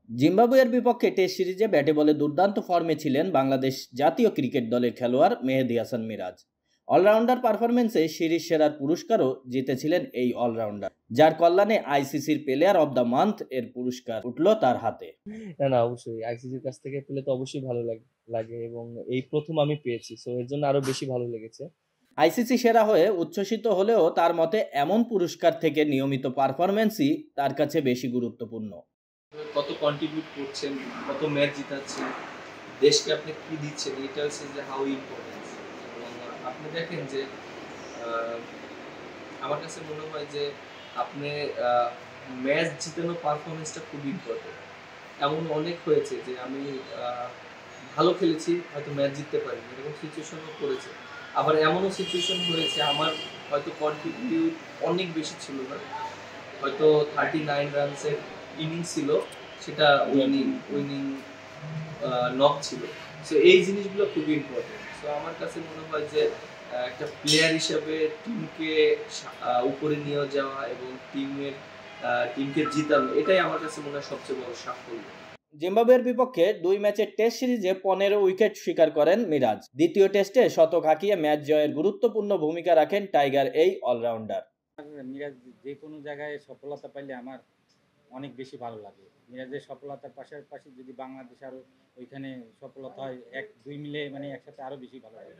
জিম্বাবুয়ের বিপক্ষে টেস্ট সিরিজে ব্যাটে বলে দুর্দান্ত ফর্মে ছিলেন বাংলাদেশ জাতীয় ক্রিকেট দলের খেলোয়াড় মেহেদী হাসান মিরাজ। অলরাউন্ডার পারফরম্যান্সে সিরিজ সেরার পুরস্কারও জিতেছিলেন এই অলরাউন্ডার, যার কল্যাণে আইসিসির প্লেয়ার অব দ্য মান্থ এর পুরস্কার উঠল তার হাতে। না, অবশ্যই আইসিসির কাছ থেকে পেলে তো অবশ্যই ভালো লাগে এবং এই প্রথম আমি পেয়েছি, সো এর জন্য আরো বেশি ভালো লেগেছে। আইসিসি সেরা হয়ে উচ্ছ্বসিত হলেও তার মতে এমন পুরস্কার থেকে নিয়মিত পারফরম্যান্সই তার কাছে বেশি গুরুত্বপূর্ণ। কত কন্ট্রিবিউট করছেন, কত ম্যাচ জিতাচ্ছেন, দেশকে আপনি কি দিচ্ছেন, এটা হচ্ছে যে হাউ ইম্পর্টেন্স। এবং আপনি দেখেন যে আমার কাছে মনে হয় যে আপনি ম্যাচ জিতানোর পারফরমেন্সটা খুব ইম্পর্টেন্ট। এমন অনেক হয়েছে যে আমি ভালো খেলেছি, হয়তো ম্যাচ জিততে পারিনি, এরকম সিচুয়েশনও পড়েছে। আবার এমনও সিচুয়েশন হয়েছে আমার হয়তো কন্ট্রিবিউট অনেক বেশি ছিল না, হয়তো 39 রানসের ইনিংস ছিল, সেটা উইনিং নক ছিল। সো এই জিনিসগুলো খুবই ইম্পর্টেন্ট। সো আমার কাছে মনে হয় যে একটা প্লেয়ার হিসেবে টিমকে উপরে নিয়ে যাওয়া এবং টিমকে জিতানো, এটাই আমার কাছে মনে হয় সবচেয়ে বড় সাফল্য। জিম্বাবুয়ের বিপক্ষে 2 ম্যাচের টেস্ট সিরিজে 15 উইকেট শিকার করেন মিরাজ। দ্বিতীয় টেস্টে শতক হাঁকিয়ে ম্যাচ জয়ের গুরুত্বপূর্ণ ভূমিকা রাখেন টাইগার এই অলরাউন্ডার। মিরাজ যে কোনো জায়গায় সফলতা পাইলে আমার অনেক বেশি ভালো লাগে। মিরাজের সফলতার পাশাপাশি যদি বাংলাদেশ আরও ওইখানে সফলতা হয়, 1-2 মিলে মানে একসাথে আরও বেশি ভালো লাগে।